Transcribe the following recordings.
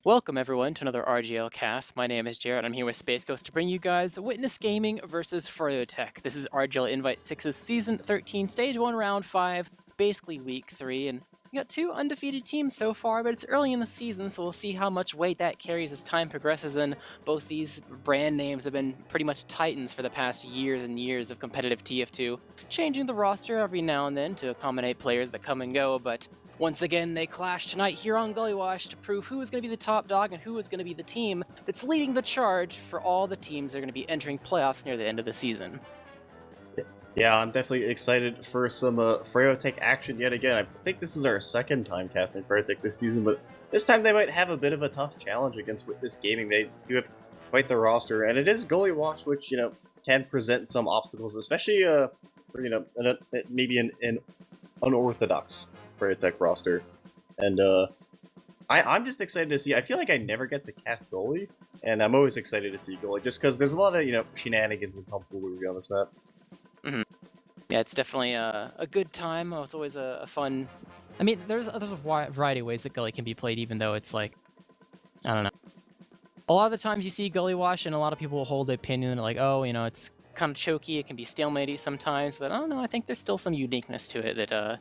Welcome everyone to another RGL cast. My name is Jared. I'm here with Space Ghost to bring you guys Witness Gaming versus Froyotech. This is RGL Invite 6's Season 13, Stage 1, Round 5, basically Week 3, and we got two undefeated teams so far, but it's early in the season, so we'll see how much weight that carries as time progresses, and both these brand names have been pretty much titans for the past years and years of competitive TF2, changing the roster every now and then to accommodate players that come and go, but once again, they clash tonight here on Gullywash to prove who is going to be the top dog and who is going to be the team that's leading the charge for all the teams that are going to be entering playoffs near the end of the season. Yeah, I'm definitely excited for some Froyotech action yet again. I think this is our second time casting Froyotech this season, but this time they might have a bit of a tough challenge against Witness Gaming. They do have quite the roster, and it is Gullywash, which, can present some obstacles, especially, for, maybe an unorthodox Froyotech roster. And I'm just excited to see. I feel like I never get to cast goalie, and I'm always excited to see goalie, just because there's a lot of shenanigans and tomfoolery on this map. Yeah, it's definitely a good time. It's always a fun. I mean, there's a variety of ways that Gully can be played, even though it's like, I don't know. A lot of the times you see Gullywash, and a lot of people will hold the opinion like, oh, it's kind of choky, it can be stalematy sometimes, but I don't know. I think there's still some uniqueness to it that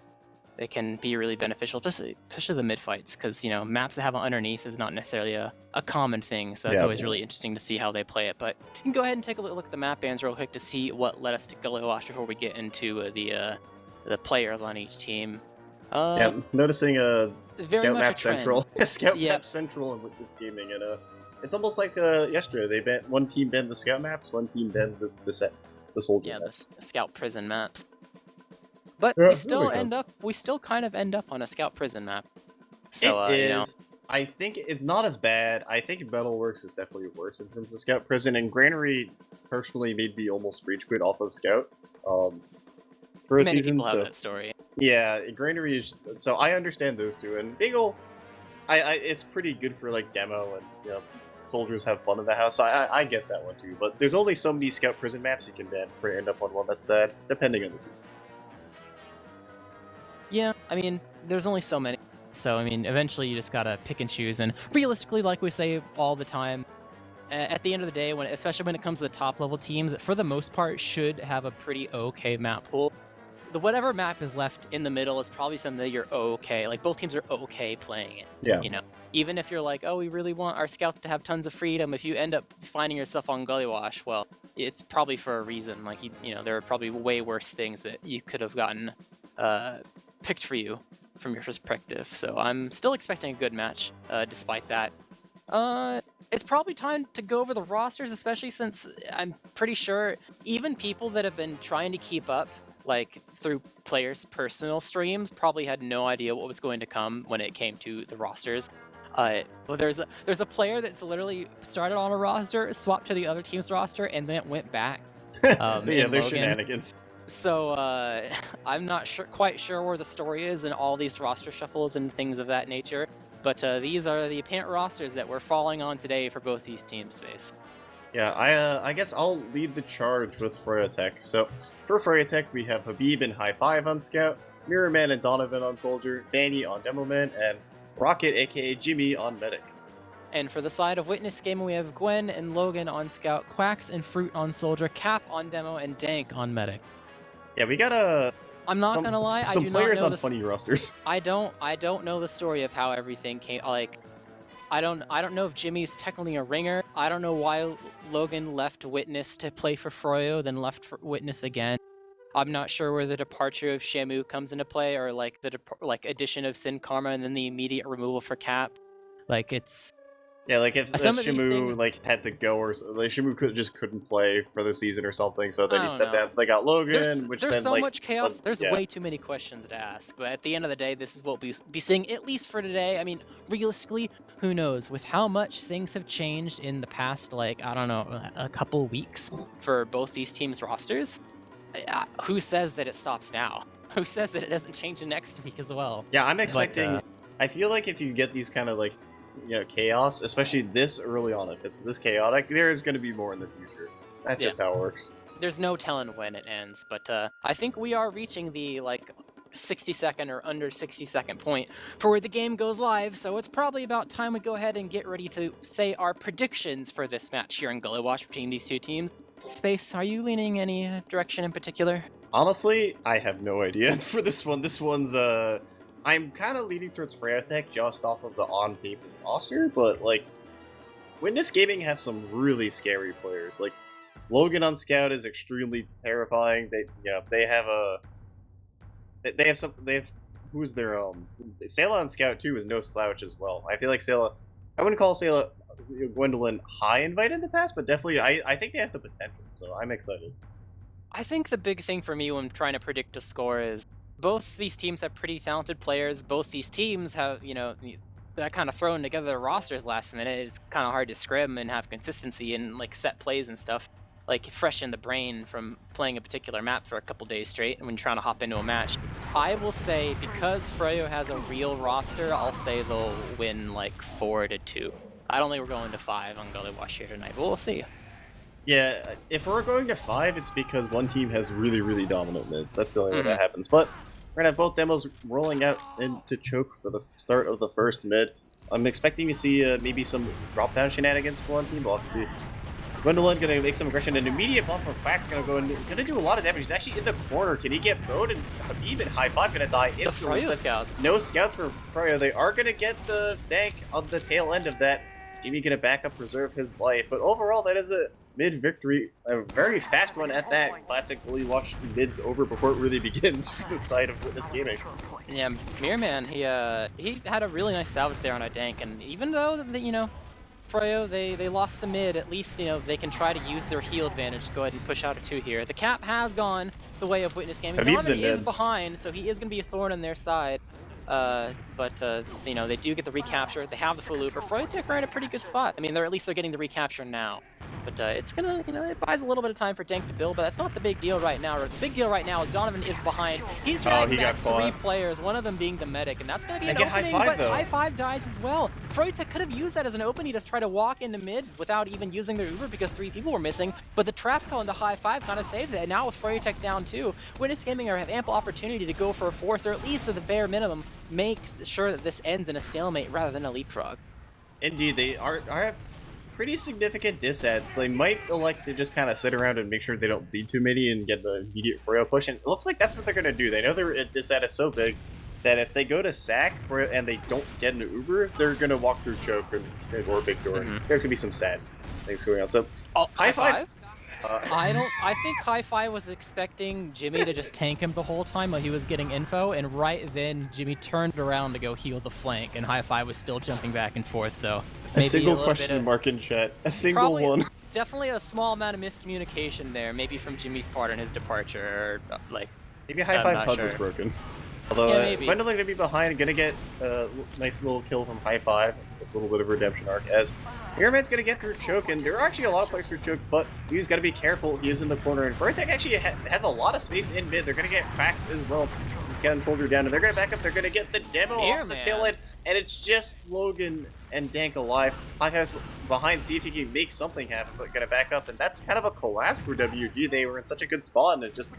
they can be really beneficial, especially the mid fights, because maps that have underneath is not necessarily a common thing, so it's always really interesting to see how they play it. But you can go ahead and take a look at the map bans real quick to see what led us to Gullywash before we get into the players on each team. Noticing Scout map central, scout map central in Witness Gaming, and it's almost like yesterday. One team banned the scout maps, one team banned the soldier maps. The scout prison maps. But we still kind of end up on a scout prison map. So I think it's not as bad. I think Metalworks is definitely worse in terms of scout prison, and Granary personally made me almost rage quit off of scout. For a Many season, people have so that story. yeah, Granary is. So I understand those two, and Beagle, it's pretty good for like demo and soldiers have fun in the house. I get that one too, but there's only so many scout prison maps you can ban before you end up on one that's sad, depending on the season. Yeah, I mean, there's only so many. So, I mean, eventually you just gotta pick and choose. And realistically, like we say all the time, at the end of the day, especially when it comes to the top level teams, for the most part, should have a pretty okay map pool. Whatever map is left in the middle is probably something that you're okay. Like, both teams are okay playing it. Yeah. Even if you're like, oh, we really want our scouts to have tons of freedom, if you end up finding yourself on Gullywash, well, it's probably for a reason. Like, there are probably way worse things that you could have gotten picked for you from your perspective. So I'm still expecting a good match despite that. It's probably time to go over the rosters, especially since I'm pretty sure even people that have been trying to keep up like through players' personal streams probably had no idea what was going to come when it came to the rosters. Well, there's a player that's literally started on a roster, swapped to the other team's roster, and then went back. Yeah, there's shenanigans. So I'm not quite sure where the story is in all these roster shuffles and things of that nature, but these are the apparent rosters that we're falling on today for both these teams, Space. Yeah, I guess I'll lead the charge with Froyotech. So for Froyotech, we have Habib and High Five on Scout, Mirrorman and Donovan on Soldier, Danny on Demoman, and Rocket aka Jimmy on Medic. And for the side of Witness Gaming, we have Gwen and Logan on Scout, Quacks and Fruit on Soldier, Cap on Demo, and Dank on Medic. Yeah, we got I'm not gonna lie. Some players on funny rosters. I don't know the story of how everything came. Like, I don't know if Jimmy's technically a ringer. I don't know why Logan left Witness to play for Froyo, then left for Witness again. I'm not sure where the departure of Shamu comes into play, or like the addition of Sin Karma and then the immediate removal for Cap. Like, it's. Yeah, like if Shamu had to go, or like Shamu couldn't play for the season or something, so then he stepped down. So they got Logan, there's so much chaos. There's way too many questions to ask. But at the end of the day, this is what we'll be seeing at least for today. I mean, realistically, who knows? With how much things have changed in the past, like I don't know, a couple weeks for both these teams' rosters. Who says that it stops now? Who says that it doesn't change the next week as well? Yeah, I'm expecting. I feel like if you get these kind of like. Chaos, especially this early on, if it's this chaotic, there is going to be more in the future. That's just how it works. There's no telling when it ends, but I think we are reaching the 60-second or under 60-second point for where the game goes live, so it's probably about time we go ahead and get ready to say our predictions for this match here in Gully Wash between these two teams. Space, are you leaning any direction in particular? Honestly, I have no idea for this one. This one's, I'm kind of leaning towards Froyotech just off of the on-paper roster, but, like, Witness Gaming have some really scary players. Like, Logan on Scout is extremely terrifying. They have who's their, Sayla on Scout, too, is no slouch as well. I feel like Sayla, I wouldn't call Sayla Gwendolyn high invite in the past, but definitely, I think they have the potential, so I'm excited. I think the big thing for me when trying to predict a score is both these teams have pretty talented players. Both these teams have, that kind of thrown together their rosters last minute. It's kind of hard to scrim and have consistency and like set plays and stuff, like fresh in the brain from playing a particular map for a couple days straight when you're trying to hop into a match. I will say, because Froyo has a real roster, I'll say they'll win like 4-2. I don't think we're going to 5 on Gully Wash here tonight, but we'll see. Yeah, if we're going to 5, it's because one team has really, really dominant mids. That's the only way that happens. But we're going to have both demos rolling out into choke for the start of the first mid. I'm expecting to see maybe some drop-down shenanigans for one team. We'll have to see. Gwendolyn going to make some aggression. An immediate bump from Quack's going to go in. Going to do a lot of damage. He's actually in the corner. Can he get broed? And even High Five going to die instantly. The scouts. No scouts for Froyo. They are going to get the dank on the tail end of that. Jimmy going to back up, preserve his life. But overall, that is a mid victory, a very fast one at that. Classic Gully Wash mids over before it really begins for the side of Witness Gaming. Yeah, Mirrorman, he had a really nice salvage there on a dank, and even though Froyo, they lost the mid, at least they can try to use their heal advantage to go ahead and push out a 2 here. The cap has gone the way of Witness Gaming. Donovan is behind, so he is going to be a thorn on their side. But they do get the recapture. They have the full looper. Froyotech are in a pretty good spot. I mean, they're getting the recapture now. But it's gonna, it buys a little bit of time for Dank to build, but that's not the big deal right now. The big deal right now is Donovan is behind. He's dragging back 3 players, one of them being the medic, and that's gonna be an opening, but High Five dies as well. Froyotech could have used that as an opening to try to walk into mid without even using their Uber because 3 people were missing, but the trap call into High Five kind of saved it, and now with Froyotech down 2, Witness Gaming have ample opportunity to go for a force, or at least at the bare minimum, make sure that this ends in a stalemate rather than a leapfrog. Indeed, they are pretty significant disads. They might elect to just kind of sit around and make sure they don't bleed too many and get the immediate Froyo push, and it looks like that's what they're going to do. They know their disad is so big that if they go to sack and they don't get an Uber, they're going to walk through choke or big door. There's going to be some sad things going on. So, High Five? I think High Five was expecting Jimmy to just tank him the whole time while he was getting info, and right then Jimmy turned around to go heal the flank, and High Five was still jumping back and forth, so a single question mark in chat. A single one. Definitely a small amount of miscommunication there, maybe from Jimmy's part in his departure, or like... Maybe High Five's HUD was broken. Although, Gwendolyn going to be behind, going to get a nice little kill from High Five, a little bit of redemption arc, as Airman's going to get through choke, and there are actually a lot of players through choke, but he's got to be careful. He is in the corner, and Froyotech actually has a lot of space in mid. They're going to get cracks as well. The Scout and Soldier down, and they're going to back up. They're going to get the demo off the tail end, and it's just Logan and Dank alive. High Five's behind, see if he can make something happen, but going to back up, and that's kind of a collapse for WG. They were in such a good spot, and it just,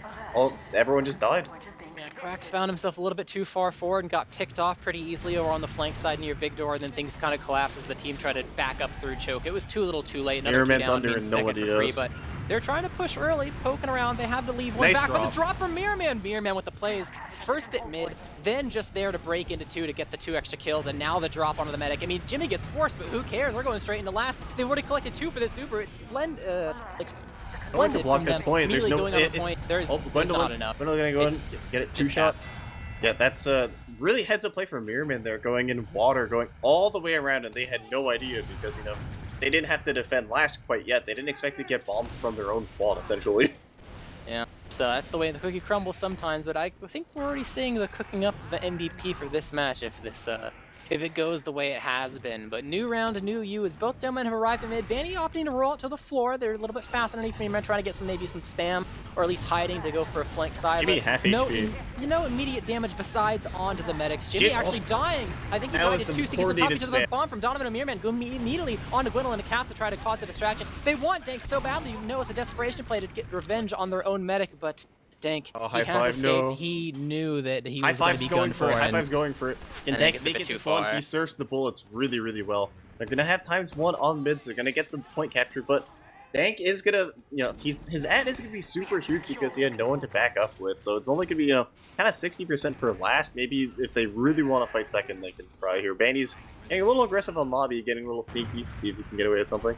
everyone just died. Yeah, Quacks found himself a little bit too far forward and got picked off pretty easily over on the flank side near Big Door, and then things kind of collapsed as the team tried to back up through choke. It was too too late. Mirrorman's under and nobody knows. But they're trying to push early, poking around. They have to leave one back with the drop from Mirrorman. Mirrorman with the plays. First at mid, then just there to break into 2 to get the 2 extra kills, and now the drop onto the medic. I mean, Jimmy gets forced, but who cares? They're going straight into last. They've already collected 2 for this Uber. It's splendid. Going to block this point. There's no. There's not enough. Gwendolyn going to go in, get it 2 shot. Yeah, that's really heads up play from Mirrorman there, going in water, going all the way around, and they had no idea because, they didn't have to defend last quite yet. They didn't expect to get bombed from their own spawn, essentially. Yeah, so that's the way the cookie crumbles sometimes, but I think we're already seeing the cooking up of the MVP for this match if it goes the way it has been. But new round, new you, as both gentlemen have arrived at mid. Banny opting to roll out to the floor. They're a little bit fast underneath me, trying to get maybe some spam, or at least hiding to go for a flank side. Give me half HP. No immediate damage besides onto the medics. Jimmy actually dying. I think he died in 2 seconds on top because of the bomb from Donovan and Mirrorman. Go immediately onto Gwendolyn and Caps to try to cause a distraction. They want Dank so badly, it's a desperation play to get revenge on their own medic, but Dank, Oh, he high has five, escaped. no. He knew that he High was going to five's be going gunned for it. High and five's going for it. Can I think Dank it's a make bit it too this one? far. He surfs the bullets really, really well. They're gonna have ×1 on mids. They're gonna get the point capture, but Dank is gonna, his ad is gonna be super huge because he had no one to back up with. So it's only gonna be, kind of 60% for last. Maybe if they really want to fight second, they can try here. Bandy's getting a little aggressive on lobby, getting a little sneaky. See if he can get away with something.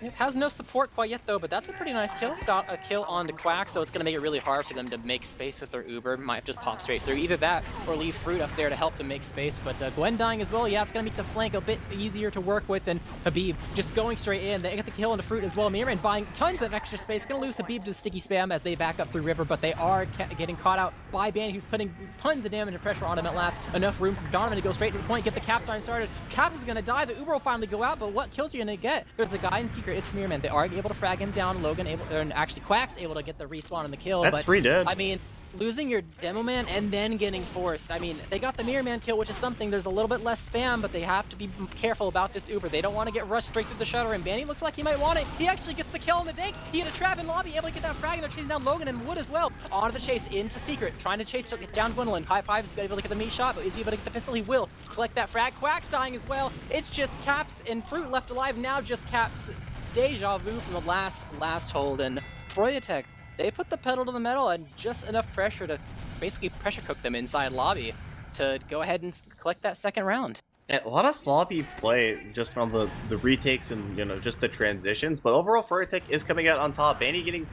It has no support quite yet, though, but that's a pretty nice kill. Got a kill on the Quack, so it's going to make it really hard for them to make space with their Uber. Might just pop straight through. Either that or leave Fruit up there to help them make space. But Gwen dying as well, yeah, it's going to make the flank a bit easier to work with. And Habib just going straight in. They get the kill on the Fruit as well. Mirren buying tons of extra space. Going to lose Habib to sticky spam as they back up through River, but they are getting caught out by Bandy, who's putting tons of damage and pressure on him at last. Enough room for Donovan to go straight to the point, get the Capstone started. Caps is going to die. The Uber will finally go out, but what kills you going to get? There's a guy in secret. It's Mirren. They are able to frag him down. Logan and actually Quack's able to get the respawn and the kill. That's but, free dead. I mean, losing your demo man and then getting forced. I mean, they got the mirror man kill, which is something. There's a little bit less spam, but they have to be careful about this Uber. They don't want to get rushed straight through the shutter, and Banny looks like he might want it. He actually gets the kill on the Dank. He had a trap in lobby, able to get that frag, and they're chasing down Logan and Wood as well. Onto the chase, into Secret, trying to chase to get down Gwendolyn. High five is able to get the meat shot, but is he able to get the pistol? He will. Collect that frag. Quack's dying as well. It's just Caps and Fruit left alive. Now just Caps. It's deja vu from the last hold, and Froyotech, they put the pedal to the metal and just enough pressure to basically pressure cook them inside lobby to go ahead and collect that second round. Yeah, a lot of sloppy play just from the retakes and just the transitions, but overall Froyotech is coming out on top. Banny getting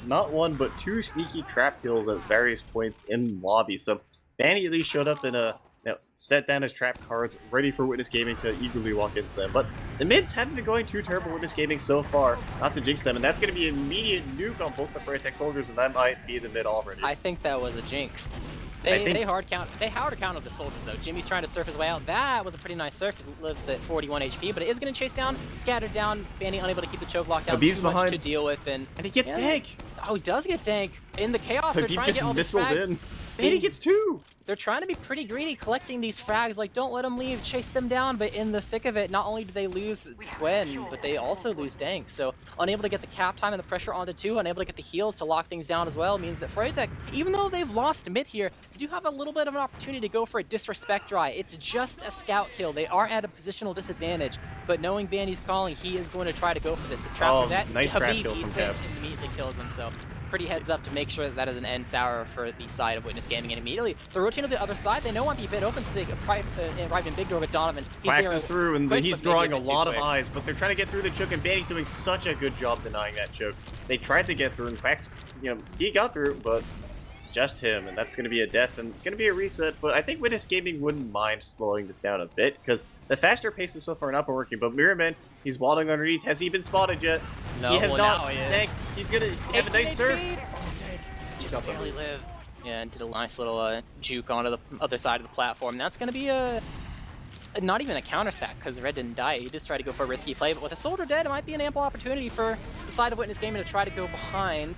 not one but two sneaky trap kills at various points in lobby. So Banny at least showed up in a set down his trap cards, ready for Witness Gaming to eagerly walk into them. But the mids haven't been going too terrible Witness Gaming so far, not to jinx them, and that's going to be an immediate nuke on both the Froyotech soldiers, and that might be the mid already. I think that was a jinx. They hard counted the soldiers though. Jimmy's trying to surf his way out. That was a pretty nice surf. He lives at 41 HP, but it is going to chase down, scattered down. Banny unable to keep the choke locked down. Habib's too much behind. to deal with, and he gets Dank. Oh, he does get Dank in the chaos. They're Habib trying to just get all these missiled frags. in. Banny gets two. They're trying to be pretty greedy collecting these frags, like don't let them leave, chase them down, but in the thick of it, not only do they lose Gwen, but they also lose Dank. So unable to get the cap time and the pressure onto two, unable to get the heals to lock things down as well, means that Froyotech, even though they've lost mid here, they do have a little bit of an opportunity to go for a disrespect dry. It's just a scout kill. They are at a positional disadvantage, but knowing Bandy's calling, he is going to try to go for this. The trap for that, nice trap Habib kill from eats it Caps. and immediately kills him, so pretty heads up to make sure that is an end sour for the side of Witness Gaming, and immediately they're rotating to the other side. They don't want to be a bit open, so they arrive in big door with Donovan. Quacks is through, and quick, he's but maybe drawing a bit too lot of quick. eyes, but they're trying to get through the choke, and Banny's doing such a good job denying that choke. They tried to get through, and Quacks, he got through, but just him, and that's going to be a death and going to be a reset. But I think Witness Gaming wouldn't mind slowing this down a bit, because the faster paces so far not been working. But Mirrorman, he's waddling underneath. Has he been spotted yet? No, he has well, not. now he is. Dank, he's going to have a nice surf. Just barely lived. Yeah, and did a nice little juke onto the other side of the platform. That's going to be not even a counter stack, because Red didn't die. He just tried to go for a risky play, but with a soldier dead, it might be an ample opportunity for the side of Witness Gaming to try to go behind.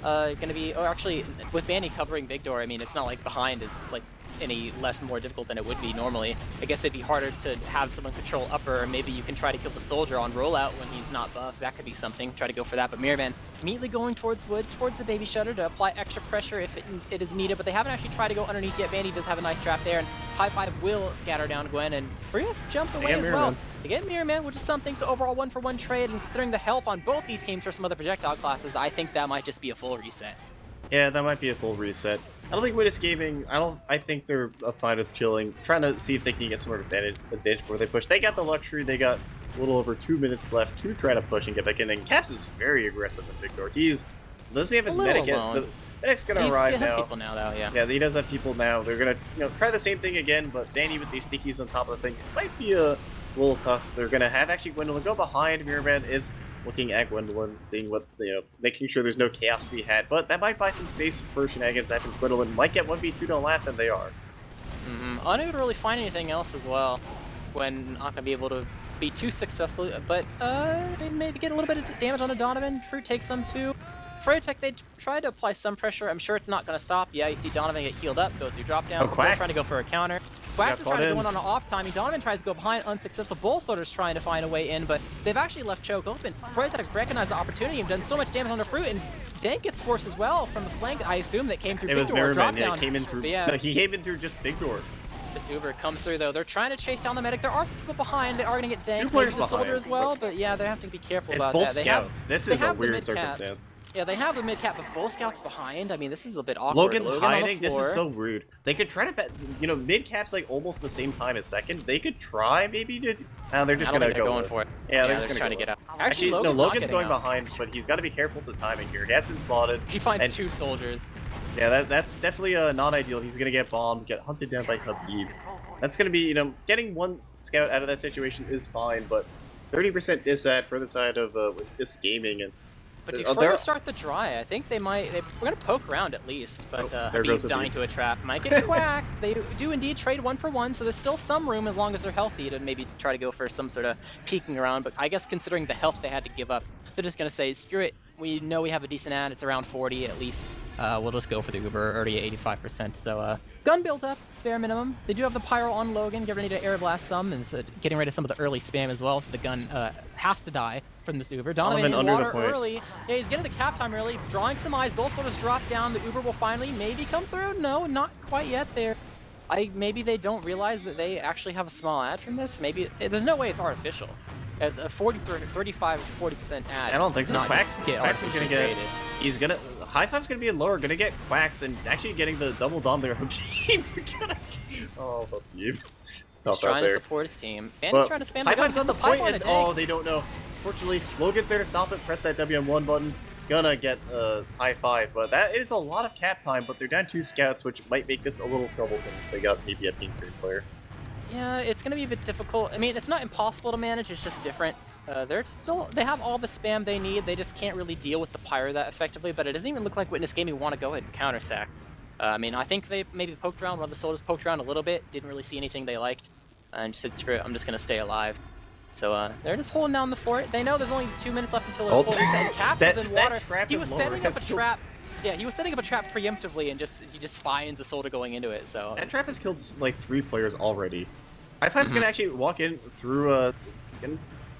Gonna be, or actually, with Banny covering big door, I mean, it's not like behind is like any more difficult than it would be normally. I guess it'd be harder to have someone control upper, or maybe you can try to kill the soldier on rollout when he's not buffed. That could be something. Try to go for that. But Mirrorman immediately going towards Wood, towards the baby shutter to apply extra pressure if it is needed, but they haven't actually tried to go underneath yet. Bandy does have a nice trap there, and High Five will scatter down Gwen, and Bria's jumped away as well. They get Mirrorman, which is something, so overall 1-for-1 trade, and considering the health on both these teams for some other projectile classes, I think that might just be a full reset. Yeah, that might be a full reset. I don't think Witness Gaming, I think they're fine with chilling, trying to see if they can get some sort of advantage before they push. They got the luxury, they got a little over 2 minutes left to try to push and get back in, and Caps is very aggressive in Big Door. Doesn't he have his medic yet? The medic's gonna arrive he has now. people now, though, yeah. Yeah, he does have people now. They're gonna, try the same thing again, but Danny with these stickies on top of the thing, it might be a little tough. They're gonna have actually Gwendolyn go behind. Mirrorman is looking at Gwendolyn, seeing what, making sure there's no chaos to be had, but that might buy some space for shenanigans that happens. Gwendolyn might get 1v2 don't last, and they are. Unable to really find anything else as well. Gwen not gonna be able to be too successful, but maybe get a little bit of damage on the Donovan. Fruit takes some too. Froyotech, they try to apply some pressure. I'm sure it's not going to stop. Yeah, you see Donovan get healed up, goes through drop down. Still trying to go for a counter. Quacks is trying to go in on an off timing. Donovan tries to go behind, unsuccessful. Bullsorter's trying to find a way in, but they've actually left choke open. Froyotech recognized the opportunity and done so much damage on the Fruit, and tank gets forced as well from the flank. I assume that came through It big was door. Mirrorman, Drop yeah, down. he came in through. Yeah. No, he came in through just big door. This Uber comes through though. They're trying to chase down the medic. There are some people behind. They are going to get danked. Two players Maybe the soldier behind, as well, but yeah, they have to be careful It's about both that. scouts. This is a have the weird mid-cap. circumstance. Yeah, they have the mid cap, but both scouts behind. I mean, this is a bit awkward. Logan's Logan on the hiding. This is floor. so rude. They could try to bet. You know, mid cap's like almost the same time as second. They could try maybe to. No, they're just I don't gonna think they're go going with. for it. Yeah, they're just just trying gonna to go get out. Actually, no, Logan's Logan's not going getting out. behind, but he's got to be careful with the timing here. He has been spotted. He finds and- 2 soldiers. Yeah, that's definitely not ideal. He's gonna get bombed, get hunted down by Habib. That's gonna be, you know, getting one scout out of that situation is fine, but 30% disad for the side of this gaming and. But before they start the dry, I think they might. We're gonna poke around at least. But there goes Habib dying Habib. to a trap might get whacked. They do indeed trade 1 for 1, so there's still some room as long as they're healthy to maybe try to go for some sort of peeking around. But I guess considering the health they had to give up, they're just gonna say, screw it. We know we have a decent ad. It's around 40 at least. We'll just go for the Uber, already at 85%. So gun build up, bare minimum. They do have the pyro on Logan, getting ready to air blast some, and so getting rid of some of the early spam as well. So the gun has to die from this Uber. Donovan in under the water point. early. Yeah, he's getting the cap time early, drawing some eyes. Both photos drop down. The Uber will finally maybe come through. No, not quite yet. Maybe they don't realize that they actually have a small ad from this. Maybe there's no way it's artificial. A 40% ad. I don't think so. Not Quacks just get is gonna get. created. He's gonna. High five's gonna be lower. Gonna get Quacks and actually getting the double dom there. Habib. Oh, Habib. It's tough He's trying out to there. support his team. And But he's trying to spam High the gun. five's on the Gets pipe point, and tank. they don't know. Fortunately, Logan's there to stop it. Press that WM1 button. Gonna get high five, but that is a lot of cap time. But they're down 2 scouts, which might make this a little troublesome. If they got maybe a pink 3rd player. Yeah, it's gonna be a bit difficult. I mean, it's not impossible to manage. It's just different. They have all the spam they need. They just can't really deal with the pyro that effectively. But it doesn't even look like Witness Gaming want to go ahead and counter sack. I mean, I think they maybe poked around. One of the soldiers poked around a little bit. Didn't really see anything they liked, and just said, "Screw it. I'm just gonna stay alive." So they're just holding down the fort. They know there's only 2 minutes left until the full reset. Caps is in water. He was setting up a trap. Yeah, he was setting up a trap preemptively, and he just finds the soldier going into it. So that trap has killed like 3 players already. High five's gonna actually walk in through. It's gonna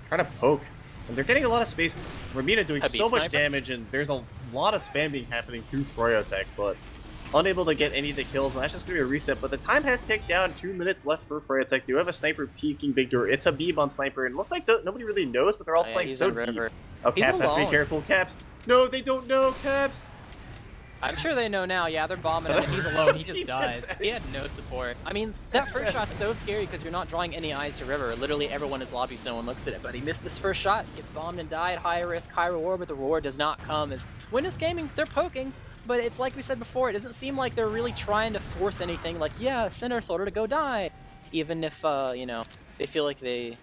try to poke, and they're getting a lot of space. Ramita doing Habib so much sniper. damage, and there's a lot of spam being happening through Froyotech, but unable to get any of the kills, and that's just gonna be a reset. But the time has ticked down. 2 minutes left for Froyotech. They do have a sniper peeking big door. It's Habib on sniper, and it looks like nobody really knows, but they're all yeah, playing he's so in deep. river. Oh, He's Caps has to be alone. careful. Caps. No, they don't know. Caps. I'm sure they know now. Yeah, they're bombing him, and he's alone. He just He dies. just- He had no support. I mean, that first shot's so scary because you're not drawing any eyes to river. Literally everyone is lobby, so no one looks at it. But he missed his first shot, gets bombed and died. High risk, high reward, but the reward does not come. As Witness Gaming, they're poking, but it's like we said before. It doesn't seem like they're really trying to force anything. Like, yeah, send our soldier to go die, even if you know, they feel like they.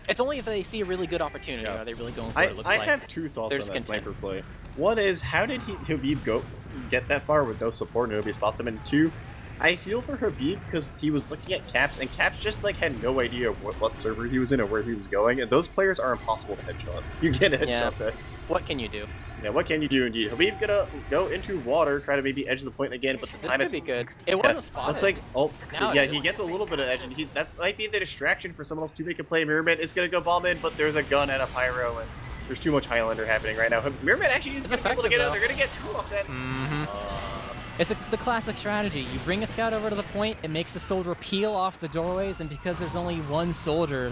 It's only if they see a really good opportunity are they really going for it. It looks I like. have 2 thoughts They're on that just content. sniper play. One is, how did Habib get that far with no support, nobody spots him? And 2, I feel for Habib because he was looking at Caps, and Caps just like had no idea what server he was in or where he was going, and those players are impossible to headshot. You get a headshot Yeah. that. What can you do? Yeah, what can you do indeed? Habib gonna go into water, try to maybe edge the point again, but the This time could is be good. It wasn't spotted. looks like Now yeah, it he is. gets a little bit of edge, and that might be the distraction for someone else to make a play. Mirrorman is gonna go bomb in, but there's a gun and a pyro, and there's too much Highlander happening right now. Mirrorman actually is gonna be able to get it. They're gonna get 2 off that. It's the classic strategy. You bring a scout over to the point, it makes the soldier peel off the doorways, and because there's only one soldier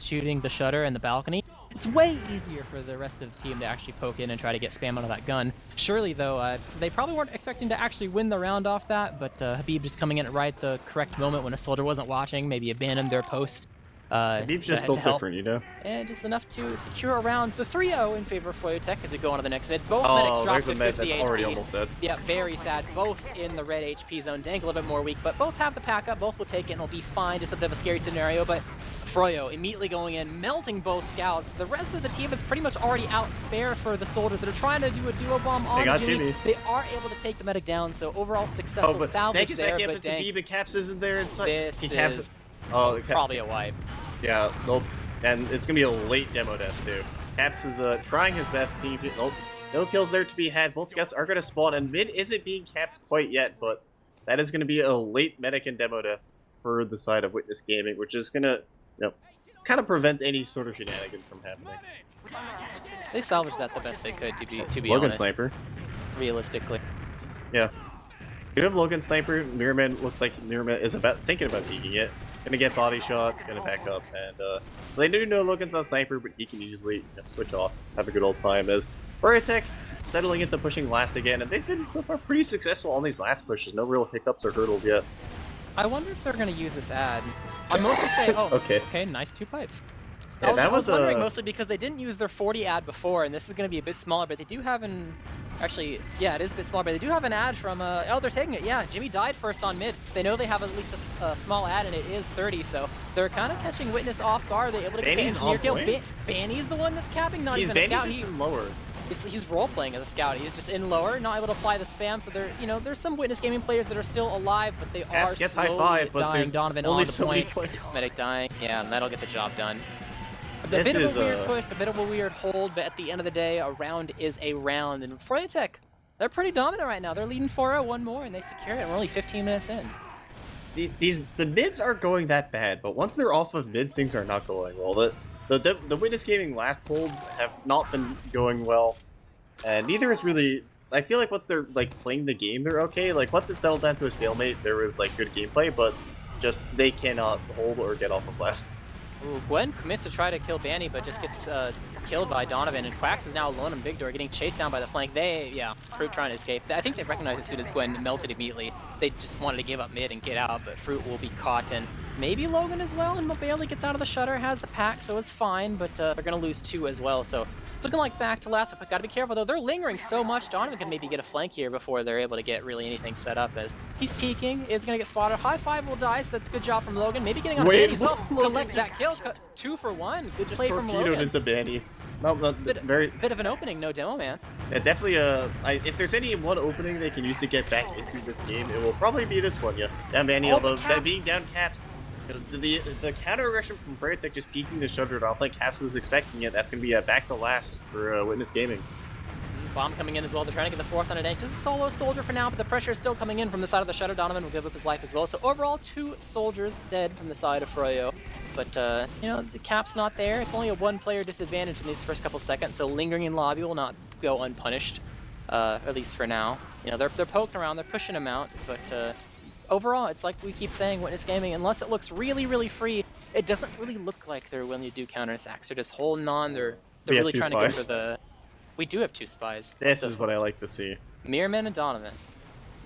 shooting the shutter and the balcony, it's way easier for the rest of the team to actually poke in and try to get spam out of that gun. Surely, though, they probably weren't expecting to actually win the round off that, but Habib just coming in at right the correct moment when a soldier wasn't watching, maybe abandoned their post. Habib's just built different, you know? And just enough to secure a round. So 3-0 in favor of Froyotech as we go on to the next mid. Both Oh, medics drop there's to a med 50 that's already HP. almost dead. Yeah, very sad. Both in the red HP zone. Dank a little bit more weak, but both have the pack up. Both will take it and will be fine. Just a bit of a scary scenario, but Froyo immediately going in, melting both scouts. The rest of the team is pretty much already out spare for the soldiers that are trying to do a duo bomb on got Jimmy. Jimmy. They are able to take the medic down, so overall successful Oh, but salvage Dank is there, back in, but but Dank, Habib and Caps isn't there. It's like this he caps is it. Oh, probably a wipe. Yeah, nope. And it's gonna be a late demo death too. Caps is trying his best. Team. Nope. No kills there to be had. Both scouts are gonna spawn, and mid isn't being capped quite yet, but that is gonna be a late medic and demo death for the side of Witness Gaming, which is gonna, kind of prevent any sort of shenanigans from happening. They salvaged that the best they could, to be Logan honest. Sniper. Realistically. Yeah. You have Logan Sniper. Mirrorman looks like Mirrorman is thinking about peeking it. Gonna get body shot, gonna back up, and so they do know Logan's on Sniper, but he can usually switch off, have a good old time as Froyotech settling into pushing last again, and they've been so far pretty successful on these last pushes. No real hiccups or hurdles yet. I wonder if they're gonna use this ad. I'm mostly saying, oh, okay, nice 2 pipes. Yeah, I was wondering mostly because they didn't use their 40 ad before, and this is going to be a bit smaller, but they do have an... Actually, yeah, it is a bit smaller, but they do have an ad from... oh, they're taking it, yeah. Jimmy died first on mid. They know they have at least a small ad, and it is 30, so they're kind of catching Witness off guard. They're able to get engineer kill. Banny's the one that's capping, not even a scout. Banny's just in lower. He's role-playing as a scout. He's just in lower, not able to apply the spam, so there, there's some Witness Gaming players that are still alive, but they are gets slowly high five, but dying. there's Donovan only on the so many point. players. Medic dying. Yeah, and that'll get the job done. A This bit of is a weird push, a bit of a weird hold, but at the end of the day, a round is a round. And Froyotech, they're pretty dominant right now. They're leading 4-0, one more, and they secure it. We're only 15 minutes in. The mids aren't going that bad, but once they're off of mid, things are not going well. The Witness Gaming last holds have not been going well, and neither is really... I feel like once they're like playing the game, they're okay. Like once it settled down to a stalemate, there was like good gameplay, but just they cannot hold or get off of last. Ooh, Gwen commits to try to kill Banny, but just gets killed by Donovan, and Quax is now alone on Big Door, getting chased down by the flank. Fruit trying to escape. I think they recognized as soon as Gwen melted immediately. They just wanted to give up mid and get out, but Fruit will be caught, and maybe Logan as well, and barely gets out of the shutter, has the pack, so it's fine, but they're going to lose 2 as well, so it's looking like back to last, but gotta be careful though. They're lingering so much. Donovan can maybe get a flank here before they're able to get really anything set up, as he's peeking, is gonna get spotted. High 5 will die, so that's a good job from Logan. Maybe getting on Banny as well. Collects that kill. 2 for 1. Good play from Logan. Torpedoed into Banny. No, bit of an opening, no demo, man. Yeah, definitely. If there's any one opening they can use to get back into this game, it will probably be this one. Yeah, down Banny. Although that being down Caps, the counter aggression from Froyotech just peeking the shutter, I don't think Caps was expecting it. That's gonna be a back to last for Witness Gaming. Bomb coming in as well. They're trying to get the force on a tank. Just a solo soldier for now, but the pressure is still coming in from the side of the shutter. Donovan will give up his life as well. So overall, 2 soldiers dead from the side of Froyo. But the cap's not there. It's only a 1-player disadvantage in these first couple seconds, so lingering in lobby will not go unpunished, at least for now. They're poking around, they're pushing him out, but overall, it's like we keep saying, Witness Gaming, unless it looks really, really free, it doesn't really look like they're willing to do counterattacks. They're just holding on. They're really trying to go for the... We do have 2 spies. This is what I like to see. Mirrorman and Donovan.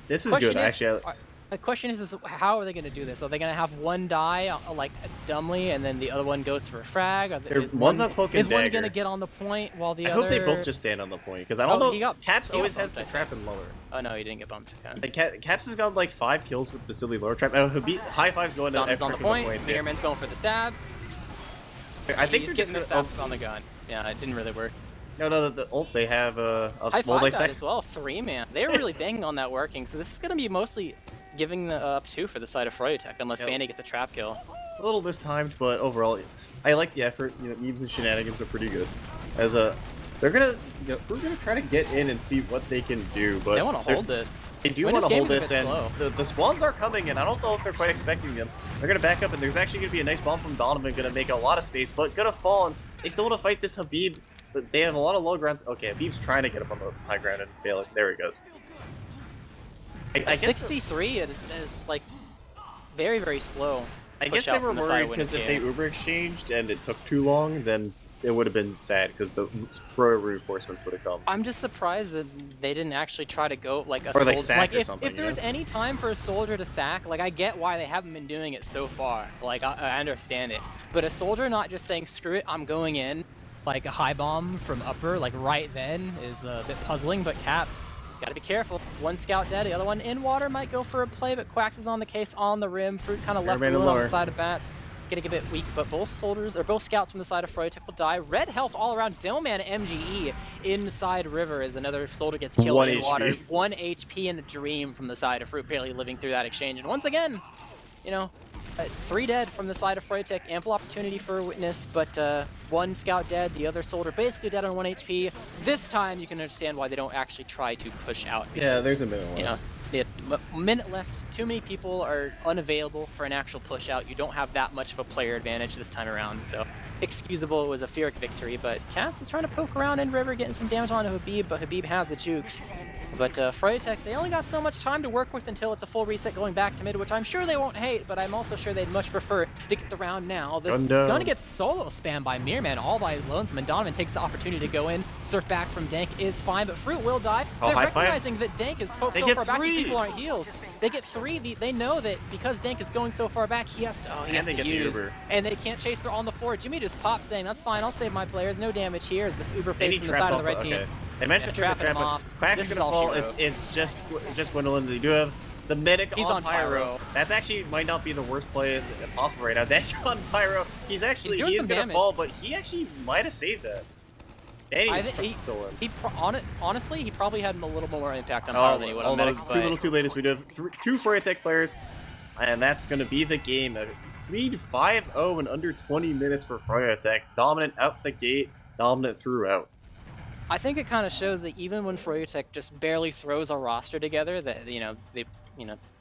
This is good, actually. The question is how are they going to do this? Are they going to have one die, like, dumbly, and then the other one goes for a frag? One's on Cloak and Is one Dagger. going to get on the point while the other... I hope they both just stand on the point, because I don't know... Caps always has the trap in lower. Oh, no, he didn't get bumped. Okay. Caps has got, like, 5 kills with the silly lower trap. High 5's going to... Donovan's on the point. Mirrorman's going for the stab. I think they're getting the stab on the gun. Yeah, it didn't really work. No, the ult they have High 5 as well, 3-man. They're really banging on that working, so this is going to be mostly giving the up 2 for the side of Froyotech, unless Bandy gets a trap kill. A little mistimed, but overall, I like the effort. Memes and shenanigans are pretty good. As we're gonna try to get in and see what they can do, but they want to hold this. They do want to hold this, and the spawns are coming, and I don't know if they're quite expecting them. They're gonna back up, and there's actually gonna be a nice bomb from Donovan, gonna make a lot of space, but gonna fall, and they still want to fight this Habib. But they have a lot of low grounds. Okay, Habib's trying to get up on the high ground and failing. There he goes. I guess 6v3 is like very, very slow. I guess they were worried because if they Uber exchanged and it took too long, then it would have been sad because the Froyo reinforcements would have come. I'm just surprised that they didn't actually try to go like a or like sack or something. If there was any time for a soldier to sack, like I get why they haven't been doing it so far. Like I understand it, but a soldier not just saying screw it, I'm going in. Like a high bomb from upper, like right then, is a bit puzzling, but Caps, gotta be careful. One scout dead, the other one in water might go for a play, but Quax is on the case on the rim. Fruit kind of left alone on the side of Bats. Getting a bit weak, but both soldiers, or both scouts from the side of Froyotech will die. Red health all around. Demoman MGE inside river as another soldier gets killed in water. 1 HP in a dream from the side of Fruit, barely living through that exchange. And once again, 3 dead from the side of Froyotech. Ample opportunity for Witness, but 1 scout dead, the other soldier basically dead on 1 HP. This time you can understand why they don't actually try to push out. Because, yeah, there's a minute. minute left. Too many people are unavailable for an actual push out. You don't have that much of a player advantage this time around, so excusable. It was a Pyrrhic victory, but Cass is trying to poke around in River, getting some damage on Habib, but Habib has the jukes. But Froyotech, they only got so much time to work with until it's a full reset going back to mid, which I'm sure they won't hate, but I'm also sure they'd much prefer to get the round now. This gonna get solo spammed by Mirman all by his lonesome, and Donovan takes the opportunity to go in. Surf back from Dank is fine, but Fruit will die. They're recognizing that Dank is so far back and people aren't healed. They get 3. They know that because Dank is going so far back, he has to use. And they can't chase her on the floor. Jimmy just pops saying, that's fine, I'll save my players. No damage here as the Uber fades from the side of the red team. They mentioned trap him off. Quack's gonna fall. It's just Gwendolyn. They do have the medic on Pyro. That actually might not be the worst play possible right now. Dank on Pyro. He's gonna fall, but he actually might have saved that. Danny's still in. Honestly, he probably had a little more impact on Pyro than he would on medic. Too little, too late. As we do have 2 Froyotech players, and that's gonna be the game. A lead 5-0 in under 20 minutes for Froyotech. Dominant out the gate. Dominant throughout. I think it kind of shows that even when Froyotech just barely throws a roster together, that they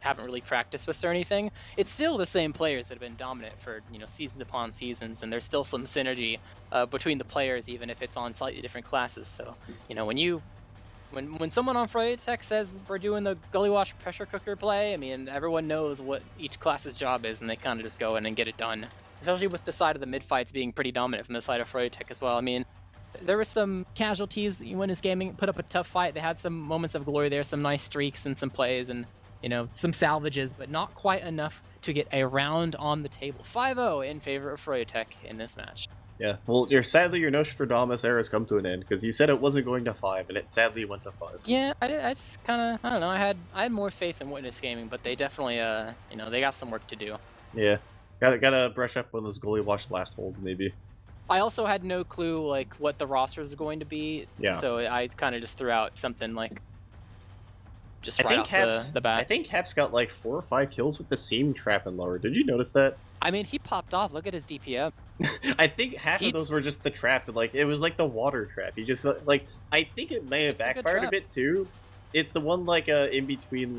haven't really practiced with or anything, it's still the same players that have been dominant for seasons upon seasons, and there's still some synergy between the players, even if it's on slightly different classes. So when someone on Froyotech says we're doing the Gully Wash pressure cooker play, I mean everyone knows what each class's job is, and they kind of just go in and get it done. Especially with the side of the mid fights being pretty dominant from the side of Froyotech as well. I mean, there were some casualties when his gaming put up a tough fight. They had some moments of glory there, some nice streaks and some plays and, some salvages, but not quite enough to get a round on the table. 5-0 in favor of Froyotech in this match. Yeah, well, sadly your Nostradamus era has come to an end, because he said it wasn't going to 5, and it sadly went to 5. Yeah, I just kind of, I don't know, I had more faith in Witness Gaming, but they definitely, they got some work to do. Yeah, gotta brush up on those Gully Wash last holds, maybe. I also had no clue what the roster was going to be, so I kind of just threw out something just right off the bat. I think Cap's got 4 or 5 kills with the same trap and lower. Did you notice that? I mean, he popped off. Look at his DPM. I think half of those were just the trap, but it was the water trap. He just I think it may have backfired a bit too. It's the one in between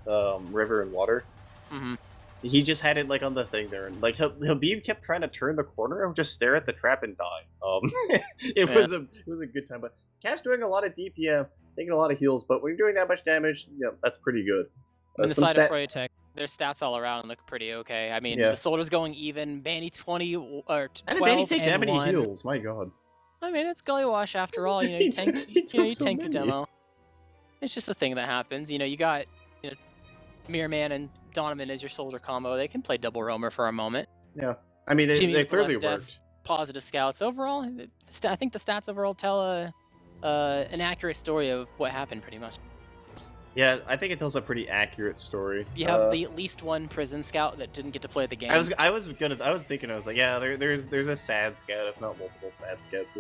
river and water. Mm-hmm. He just had it on the thing there, and Habib kept trying to turn the corner and just stare at the trap and die. It was a good time, but Cap's doing a lot of DPM, taking a lot of heals, but when you're doing that much damage, that's pretty good. On the side of Froyotech, their stats all around look pretty okay. I mean, the Soldier's going even, Banny 20 or 12 and Banny take that many heals, my god. I mean, it's Gully Wash after all. You tank the demo. It's just a thing that happens. You got Mirror Man and Donovan as your soldier combo. They can play double roamer for a moment. Yeah, I mean, they clearly worked. Positive scouts overall. I think the stats overall tell an accurate story of what happened, pretty much. Yeah, I think it tells a pretty accurate story. You have the at least one prison scout that didn't get to play the game. I was thinking, yeah, there's a sad scout, if not multiple sad scouts.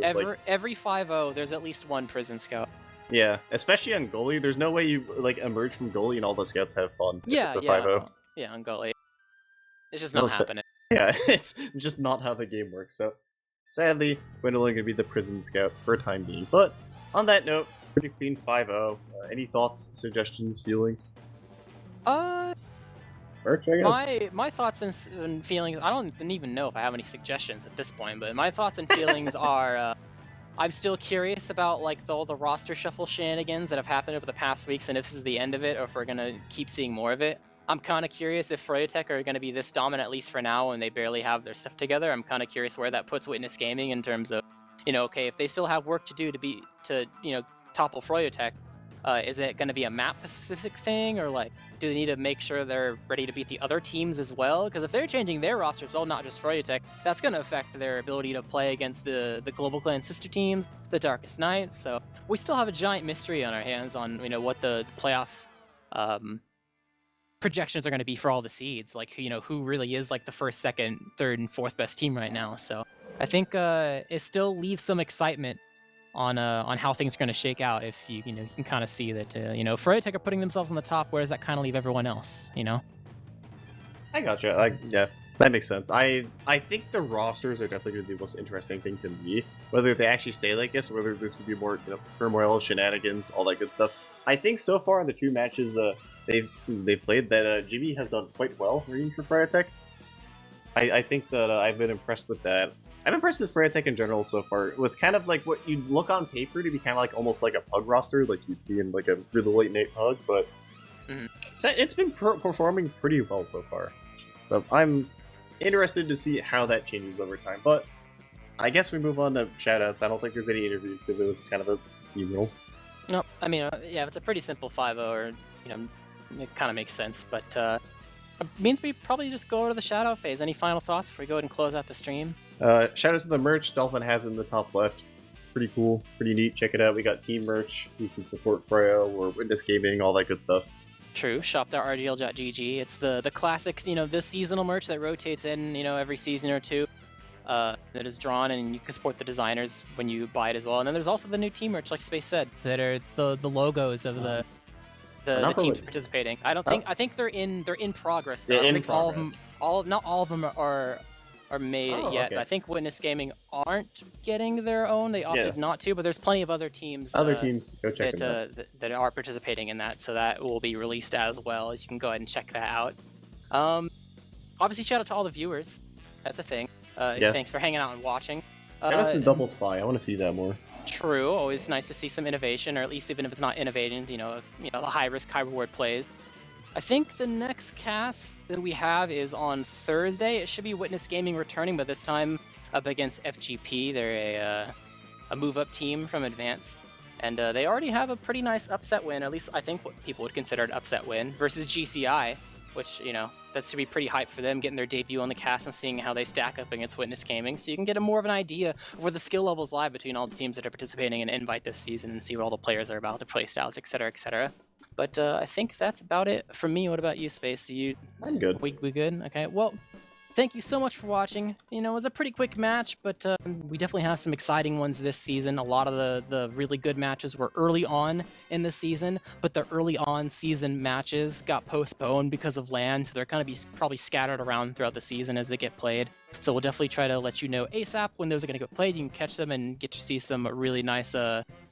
Every 5-0, there's at least one prison scout. Yeah, especially on Goalie. There's no way you emerge from Goalie and all the scouts have fun. Yeah, it's a 5-0. Yeah, on Goalie. It's just not happening. Yeah, it's just not how the game works. So, sadly, Gwendolyn gonna be the prison scout for a time being. But on that note, pretty clean 5-0. Any thoughts, suggestions, feelings? Merch, I guess. My thoughts and feelings. I don't even know if I have any suggestions at this point, but my thoughts and feelings are. I'm still curious about all the roster shuffle shenanigans that have happened over the past weeks, and if this is the end of it, or if we're gonna keep seeing more of it. I'm kind of curious if Froyotech are going to be this dominant, at least for now, and they barely have their stuff together. I'm kind of curious where that puts Witness Gaming in terms of, okay, if they still have work to do to topple Froyotech, is it going to be a map-specific thing, or do they need to make sure they're ready to beat the other teams as well? Because if they're changing their rosters, well, not just Froyotech, that's going to affect their ability to play against the Global Clan sister teams, the Darkest Knights. So we still have a giant mystery on our hands on what the playoff projections are going to be for all the seeds, who really is the first, second, third, and fourth best team right now. So I think it still leaves some excitement on how things are going to shake out. If you can kind of see that Froyotech are putting themselves on the top, where does that kind of leave everyone else? I gotcha. Yeah, that makes sense. I think the rosters are definitely going to be the most interesting thing to me. Whether they actually stay like this, or whether there's going to be more turmoil, shenanigans, all that good stuff. I think so far in the 2 matches they've played that GB has done quite well reading for Froyotech. I think that I've been impressed with that. I'm impressed with Froyotech in general so far, with kind of like what you'd look on paper to be kind of like almost like a pug roster, like you'd see in like a really late night pug, but it's been performing pretty well so far. So I'm interested to see how that changes over time. But I guess we move on to shoutouts. I don't think there's any interviews because it was kind of a steamroll. No, I mean, yeah, it's a pretty simple 5-0, or, you know, it kind of makes sense, but it means we probably just go over to the shoutout phase. Any final thoughts before we go ahead and close out the stream? Shout out to the merch Dolphin has in the top left. Pretty cool, pretty neat. Check it out. We got team merch. You can support Froyo or Witness Gaming, all that good stuff. True. Shop.rdl.gg. It's the classic, you know, this seasonal merch that rotates in, you know, every season or two. That is drawn, and you can support the designers when you buy it as well. And then there's also the new team merch, like Space said, it's the logos of the teams participating. I think they're in progress. Though. They're in progress. Not all of them are made yet. Okay. I think Witness Gaming aren't getting their own. They opted not to, but there's plenty of other teams. Go check them out. That are participating in that, so that will be released as well. As you can go ahead and check that out. Obviously, shout out to all the viewers. That's a thing. Thanks for hanging out and watching. Shout out to Double Spy. I want to see that more. True. Always nice to see some innovation, or at least even if it's not innovating, the high risk, high reward plays. I think the next cast that we have is on Thursday. It should be Witness Gaming returning, but this time up against FGP. They're a move-up team from Advanced, and they already have a pretty nice upset win. At least I think what people would consider an upset win versus GCI, which that should be pretty hype for them, getting their debut on the cast and seeing how they stack up against Witness Gaming. So you can get more of an idea of where the skill levels lie between all the teams that are participating in Invite this season and see what all the players are about, their playstyles, etc., etc. But I think that's about it from me. What about you, Space? I'm good. We good? Okay. Well, thank you so much for watching. It was a pretty quick match, but we definitely have some exciting ones this season. A lot of the really good matches were early on in the season, but the early on season matches got postponed because of LAN, so they're going to be probably scattered around throughout the season as they get played. So we'll definitely try to let you know ASAP when those are going to get played. You can catch them and get to see some really nice,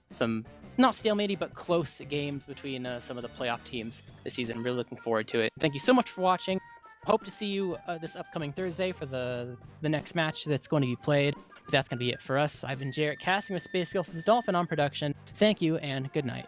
some not stalemate, but close games between some of the playoff teams this season. Really looking forward to it. Thank you so much for watching. Hope to see you this upcoming Thursday for the next match that's going to be played. But that's going to be it for us. I've been Jarrett, casting with Space Ghost Dolphin on production. Thank you, and good night.